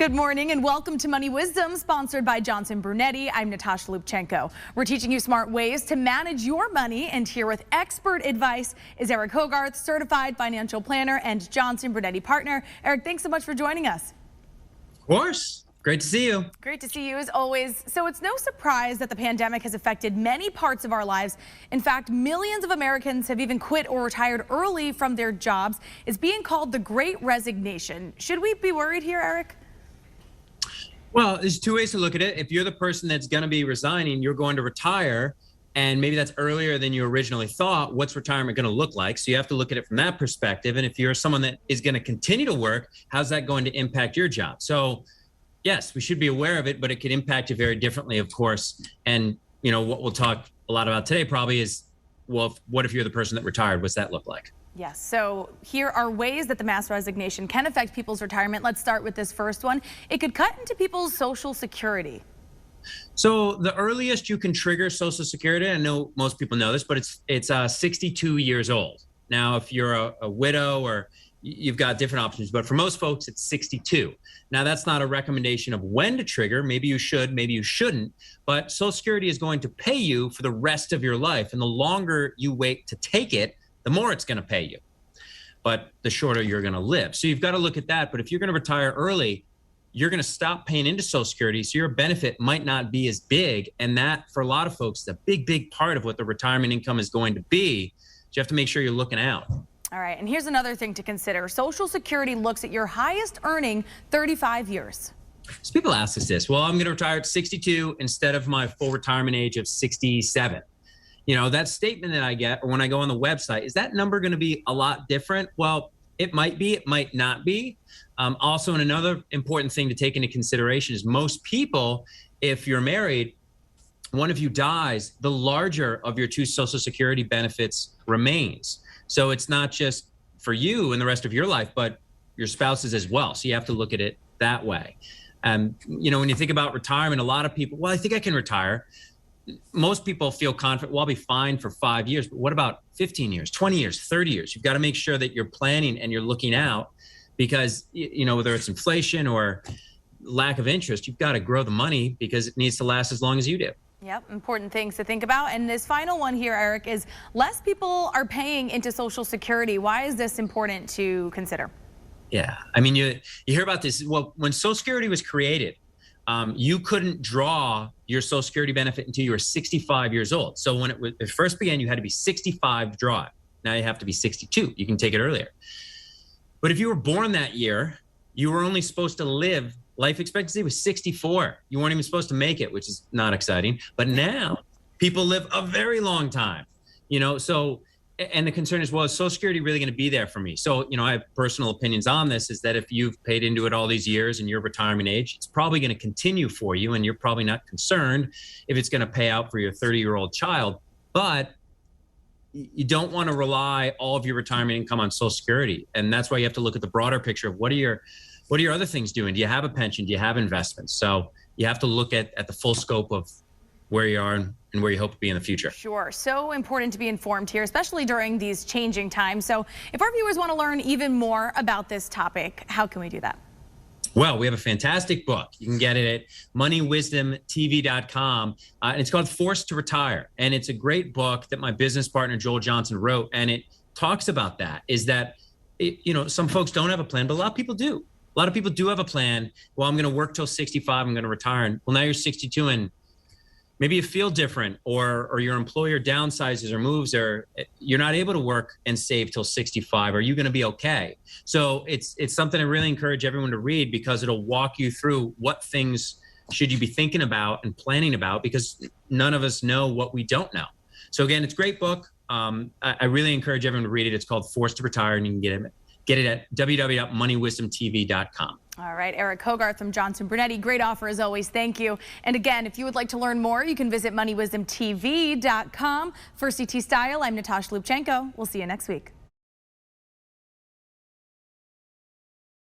Good morning and welcome to Money Wisdom, sponsored by Johnson Brunetti. I'm Natasha Lubchenko. We're teaching you smart ways to manage your money, and here with expert advice is Eric Hogarth, certified financial planner and Johnson Brunetti partner. Eric, thanks so much for joining us. Of course. Great to see you. Great to see you as always. So it's no surprise that the pandemic has affected many parts of our lives. In fact, millions of Americans have even quit or retired early from their jobs. It's being called the Great Resignation. Should we be worried here, Eric? Well, there's two ways to look at it. If you're the person that's going to be resigning, you're going to retire, and maybe that's earlier than you originally thought. What's retirement going to look like? So you have to look at it from that perspective. And if you're someone that is going to continue to work, how's that going to impact your job? So yes, we should be aware of it, but it could impact you very differently, of course. And, you know, what we'll talk a lot about today probably is, well, what if you're the person that retired? What's that look like? Yes, so here are ways that the mass resignation can affect people's retirement. Let's start with this first one. It could cut into people's Social Security. So the earliest you can trigger Social Security, I know most people know this, but it's 62 years old. Now, if you're a widow or you've got different options, but for most folks, it's 62. Now, that's not a recommendation of when to trigger. Maybe you should, maybe you shouldn't, but Social Security is going to pay you for the rest of your life. And the longer you wait to take it, the more it's going to pay you, but the shorter you're going to live. So you've got to look at that. But if you're going to retire early, you're going to stop paying into Social Security. So your benefit might not be as big. And that, for a lot of folks, is a big, big part of what the retirement income is going to be. So you have to make sure you're looking out. All right. And here's another thing to consider. Social Security looks at your highest earning 35 years. So people ask us this, well, I'm going to retire at 62 instead of my full retirement age of 67. You know, that statement that I get, or when I go on the website, is that number going to be a lot different? Well, it might be, it might not be. Also, and another important thing to take into consideration is most people, if you're married, one of you dies, the larger of your two Social Security benefits remains. So it's not just for you and the rest of your life, but your spouse's as well. So you have to look at it that way. You know, when you think about retirement, a lot of people, well, I think I can retire. Most people feel confident, well, I'll be fine for 5 years, but what about 15 years, 20 years, 30 years? You've got to make sure that you're planning and you're looking out because, you know, whether it's inflation or lack of interest, you've got to grow the money because it needs to last as long as you do. Yep, important things to think about. And this final one here, Eric, is less people are paying into Social Security. Why is this important to consider? Yeah, I mean, you hear about this. Well, when Social Security was created, you couldn't draw your Social Security benefit until you were 65 years old. So when it first began, you had to be 65 to draw it. Now you have to be 62. You can take it earlier. But if you were born that year, you were only supposed to live, life expectancy was 64. You weren't even supposed to make it, which is not exciting. But now people live a very long time, you know, so. And the concern is, well, is Social Security really going to be there for me? So, you know, I have personal opinions on this, is that if you've paid into it all these years and your retirement age, it's probably going to continue for you. And you're probably not concerned if it's going to pay out for your 30-year-old child. But you don't want to rely all of your retirement income on Social Security. And that's why you have to look at the broader picture of what are your other things doing? Do you have a pension? Do you have investments? So you have to look at the full scope of where you are and where you hope to be in the future. Sure. So important to be informed here, especially during these changing times. So if our viewers want to learn even more about this topic, how can we do that? Well, we have a fantastic book. You can get it at moneywisdomtv.com. And it's called Forced to Retire. And it's a great book that my business partner, Joel Johnson, wrote. And it talks about that, is that, you know, some folks don't have a plan, but a lot of people do. A lot of people do have a plan. Well, I'm going to work till 65. I'm going to retire. And well, now you're 62 and maybe you feel different, or your employer downsizes or moves, or you're not able to work and save till 65. Are you going to be okay? So it's something I really encourage everyone to read, because it'll walk you through what things should you be thinking about and planning about, because none of us know what we don't know. So again, it's a great book. I really encourage everyone to read it. It's called Forced to Retire, and you can get it at www.moneywisdomtv.com. All right, Eric Hogarth from Johnson Brunetti. Great offer as always. Thank you. And again, if you would like to learn more, you can visit moneywisdomtv.com. For CT Style, I'm Natasha Lubchenko. We'll see you next week.